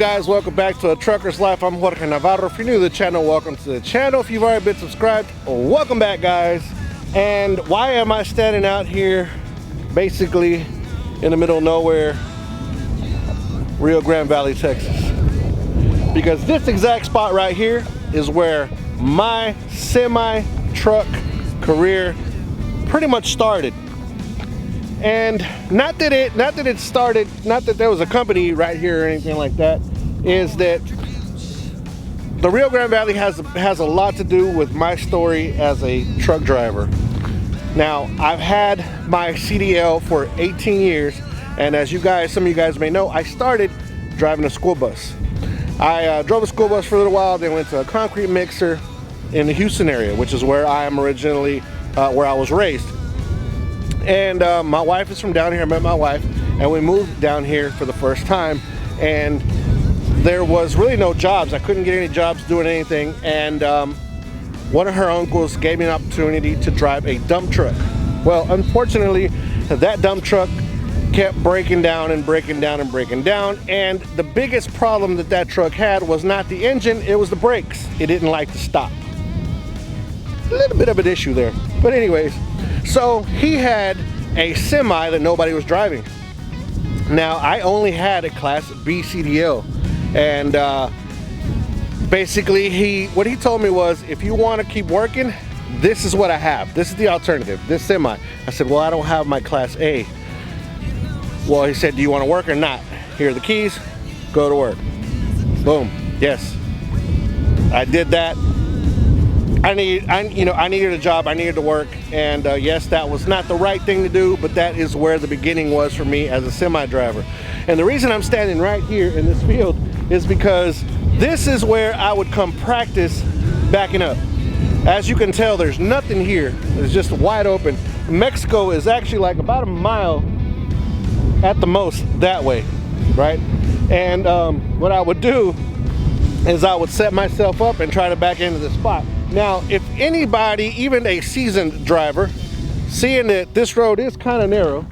guys? Welcome back to A Trucker's Life. I'm Jorge Navarro. If you're new to the channel, welcome to the channel. If you've already been subscribed, welcome back, guys. And why am I standing out here basically in the middle of nowhere, Rio Grande Valley, Texas? Because this exact spot right here is where my semi-truck career pretty much started. And not that there was a company right here or anything like that, is that the Rio Grande Valley has a lot to do with my story as a truck driver. Now, I've had my CDL for 18 years, and as some of you guys may know, I started driving a school bus. I drove a school bus for a little while, then went to a concrete mixer in the Houston area, which is where I am originally, where I was raised. And my wife is from down here. I met my wife and we moved down here for the first time, and there was really no jobs. I couldn't get any jobs doing anything, and one of her uncles gave me an opportunity to drive a dump truck. Well, unfortunately, that dump truck kept breaking down and breaking down and breaking down, and the biggest problem that truck had was not the engine, it was the brakes. It didn't like to stop. A little bit of an issue there, but anyways, so he had a semi that nobody was driving. Now, I only had a Class B CDL, and basically what he told me was, if you want to keep working, this is what I have. This is the alternative, this semi. I said, well, I don't have my Class A. Well, he said, do you want to work or not? Here are the keys, go to work. Boom, yes. I did that. I needed a job, I needed to work, and yes, that was not the right thing to do, but that is where the beginning was for me as a semi driver. And the reason I'm standing right here in this field is because this is where I would come practice backing up. As you can tell, there's nothing here. It's just wide open. Mexico is actually like about a mile at the most that way, right? And what I would do is I would set myself up and try to back into the spot. Now, if anybody, even a seasoned driver, seeing that this road is kind of narrow,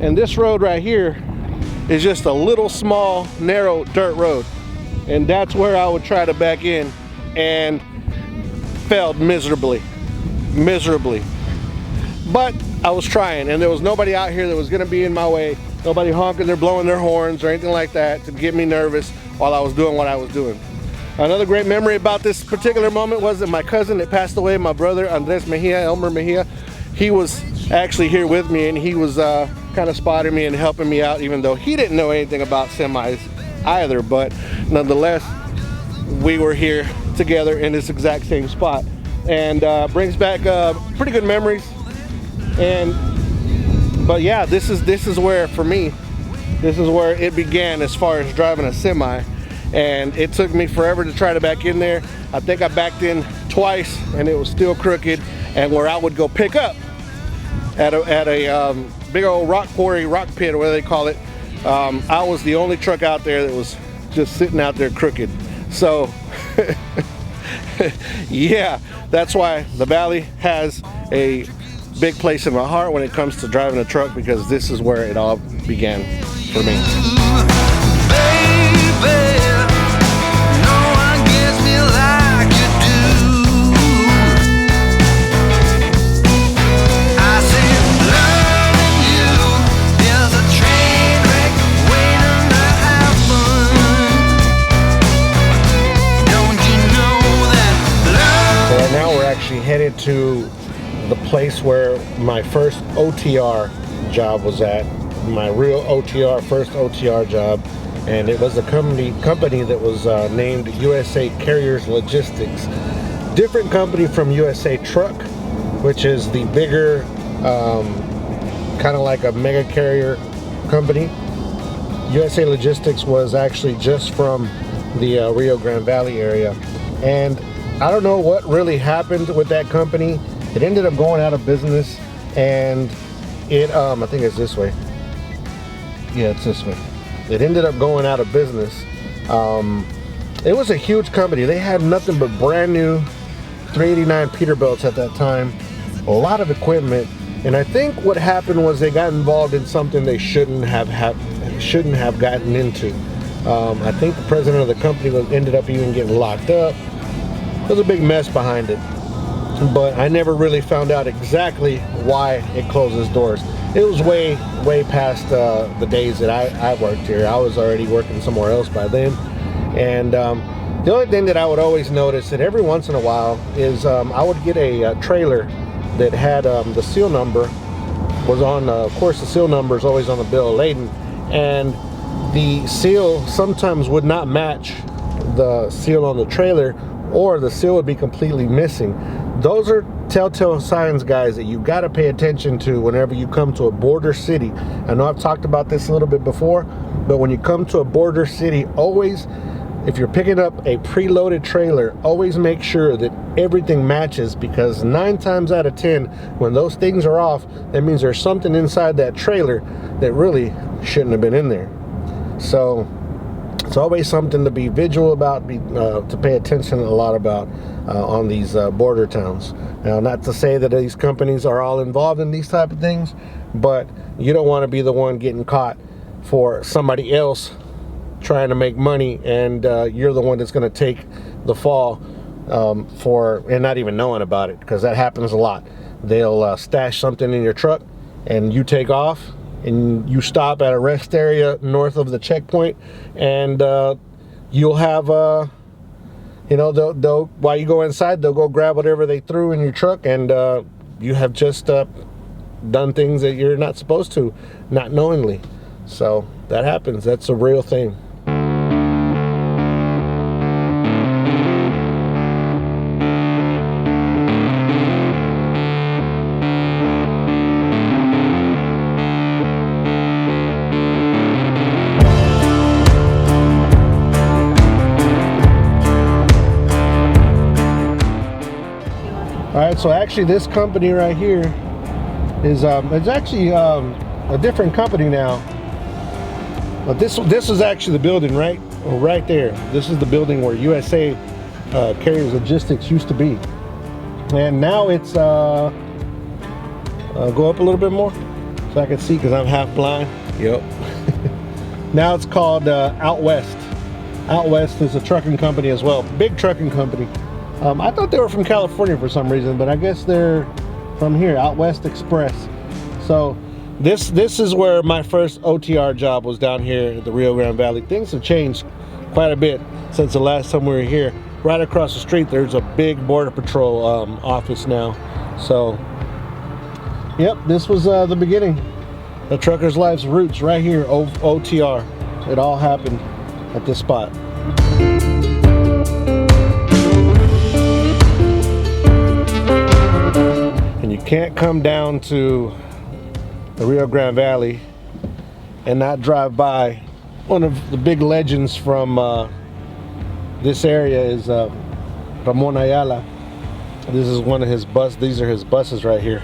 and this road right here is just a little small, narrow dirt road, and that's where I would try to back in, and failed miserably. But I was trying, and there was nobody out here that was gonna be in my way, nobody honking or blowing their horns or anything like that to get me nervous while I was doing what I was doing. Another great memory about this particular moment was that my cousin that passed away, my brother Andres Mejia, Elmer Mejia, he was actually here with me, and he was kind of spotting me and helping me out, even though he didn't know anything about semis either. But nonetheless, we were here together in this exact same spot, and brings back pretty good memories. But yeah, this is where, for me, this is where it began as far as driving a semi. And it took me forever to try to back in there. I think I backed in twice and it was still crooked, and where I would go pick up at a big old rock quarry, rock pit, or whatever they call it, I was the only truck out there that was just sitting out there crooked. So yeah, that's why the Valley has a big place in my heart when it comes to driving a truck, because this is where it all began for me. Headed to the place where my first OTR job was at, my real OTR, first OTR job, and it was a company that was named USA Carriers Logistics. Different company from USA Truck, which is the bigger, kind of like a mega carrier company. USA Logistics was actually just from the Rio Grande Valley area, and I don't know what really happened with that company. It ended up going out of business, and it, I think it's this way. Yeah, it's this way. It ended up going out of business. It was a huge company. They had nothing but brand new 389 Peterbilts at that time, a lot of equipment, and I think what happened was they got involved in something they shouldn't have gotten into. I think the president of the company ended up even getting locked up. There's a big mess behind it, but I never really found out exactly why it closed its doors. It was way past the days that I worked here. I was already working somewhere else by then. And the only thing that I would always notice that every once in a while is I would get a trailer that had the seal number was on, of course the seal number is always on the bill of lading, and the seal sometimes would not match the seal on the trailer, or the seal would be completely missing. Those are telltale signs, guys, that you got to pay attention to whenever you come to a border city. I know I've talked about this a little bit before, but when you come to a border city, always, if you're picking up a preloaded trailer, always make sure that everything matches, because 9 times out of 10, when those things are off, that means there's something inside that trailer that really shouldn't have been in there. So it's always something to be vigilant about, to pay attention a lot about on these border towns. Now, not to say that these companies are all involved in these type of things, but you don't want to be the one getting caught for somebody else trying to make money, and you're the one that's going to take the fall and not even knowing about it, because that happens a lot. They'll stash something in your truck and you take off and you stop at a rest area north of the checkpoint, and you'll have you know, they'll while you go inside, they'll go grab whatever they threw in your truck, and you have just done things that you're not supposed to, not knowingly. So that happens. That's a real thing. All right, so actually this company right here is it's actually a different company now. But this is actually the building right there. This is the building where USA Carriers Logistics used to be, and now it's go up a little bit more so I can see, because I'm half blind. Yep. Now it's called Out West. Out West is a trucking company as well, big trucking company. I thought they were from California for some reason, but I guess they're from here, Out West Express. So this is where my first OTR job was, down here at the Rio Grande Valley. Things have changed quite a bit since the last time we were here. Right across the street, there's a big Border Patrol office now. So, yep, this was the beginning. The trucker's life's roots right here, OTR. It all happened at this spot. And you can't come down to the Rio Grande Valley and not drive by one of the big legends from this area. Is Ramon Ayala. This is one of his buses. These are his buses right here.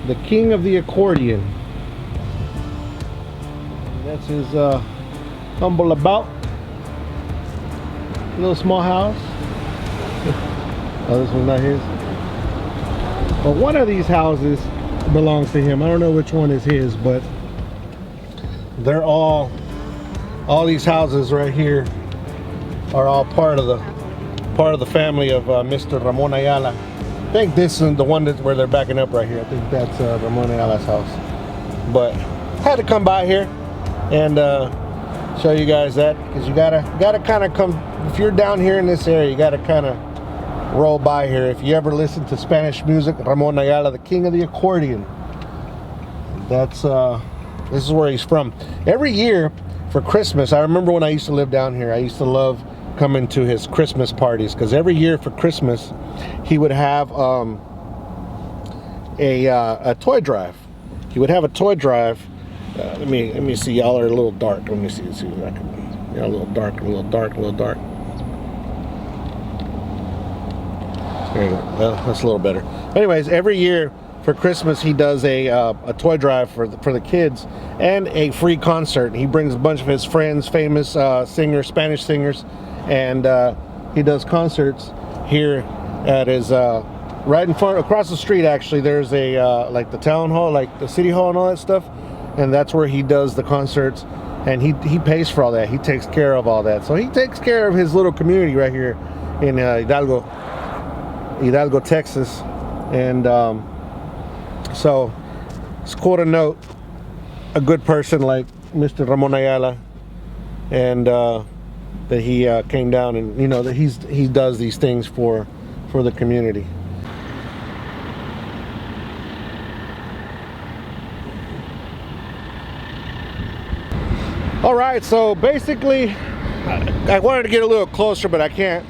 The king of the accordion. That's his humble about. Little small house. Oh, this one's not his. Well, one of these houses belongs to him. I don't know which one is his, but they're all these houses right here are all part of the family of Mr. Ramon Ayala. I think this is the one where they're backing up right here. I think that's Ramon Ayala's house. But had to come by here and show you guys that, because you gotta kind of come, if you're down here in this area, you gotta kind of roll by here. If you ever listen to Spanish music, Ramon Ayala, the king of the accordion. That's this is where he's from. Every year for Christmas, I remember when I used to live down here, I used to love coming to his Christmas parties, because every year for Christmas he would have a toy drive. He would have a toy drive. Let me see. Y'all are a little dark. Let me see if I can. Yeah, a little dark, a little dark, a little dark. There you go. Well, that's a little better. Anyways, every year for Christmas he does a toy drive for the kids and a free concert. He brings a bunch of his friends, famous singers, Spanish singers, and he does concerts here at his right in front, across the street. Actually, there's a like the town hall, like the city hall and all that stuff, and that's where he does the concerts and he pays for all that. He takes care of all that. So he takes care of his little community right here in Hidalgo, Texas. And so it's cool to note a good person like Mr. Ramon Ayala, and that he came down, and you know that he does these things for the community. All right, so basically I wanted to get a little closer, but I can't.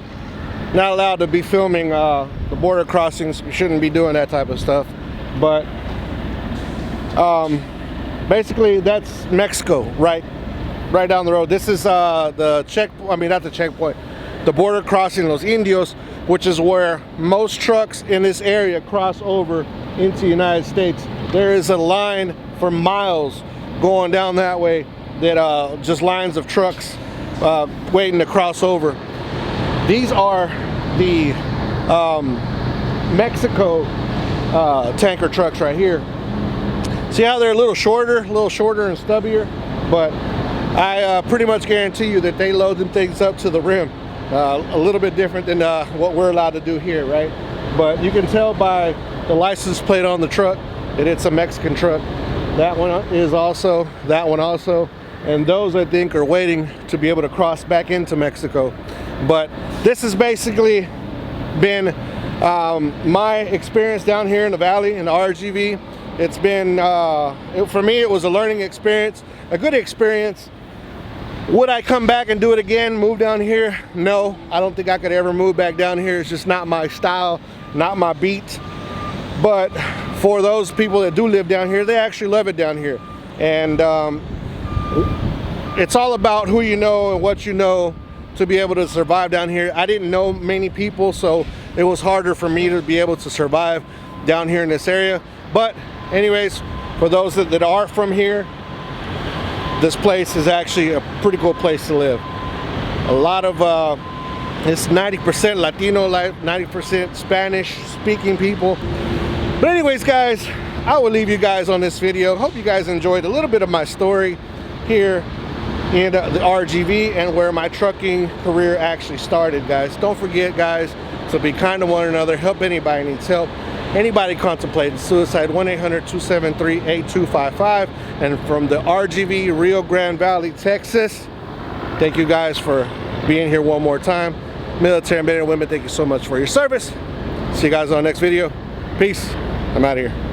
Not allowed to be filming the border crossings. We shouldn't be doing that type of stuff. But basically that's Mexico, right down the road. This is the the border crossing, Los Indios, which is where most trucks in this area cross over into the United States. There is a line for miles going down that way, that just lines of trucks waiting to cross over. These are the Mexico tanker trucks right here. See how they're a little shorter and stubbier, but I pretty much guarantee you that they load them things up to the rim. A little bit different than what we're allowed to do here, right? But you can tell by the license plate on the truck that it's a Mexican truck. That one is also, that one also, and those I think are waiting to be able to cross back into Mexico. But this has basically been my experience down here in the valley in the RGV. It's been, for me, it was a learning experience, a good experience. Would I come back and do it again, move down here? No, I don't think I could ever move back down here. It's just not my style, not my beat. But for those people that do live down here, they actually love it down here. And it's all about who you know and what you know to be able to survive down here. I didn't know many people, so it was harder for me to be able to survive down here in this area. But anyways, for those that are from here, this place is actually a pretty cool place to live. A lot of it's 90% Latino, 90% Spanish speaking people. But anyways, guys, I will leave you guys on this video. Hope you guys enjoyed a little bit of my story here in the RGV and where my trucking career actually started, guys. Don't forget, guys, to be kind to one another. Help anybody needs help. Anybody contemplating suicide, 1-800-273-8255. And from the RGV, Rio Grande Valley, Texas, thank you guys for being here one more time. Military men and women, thank you so much for your service. See you guys on the next video. Peace. I'm out of here.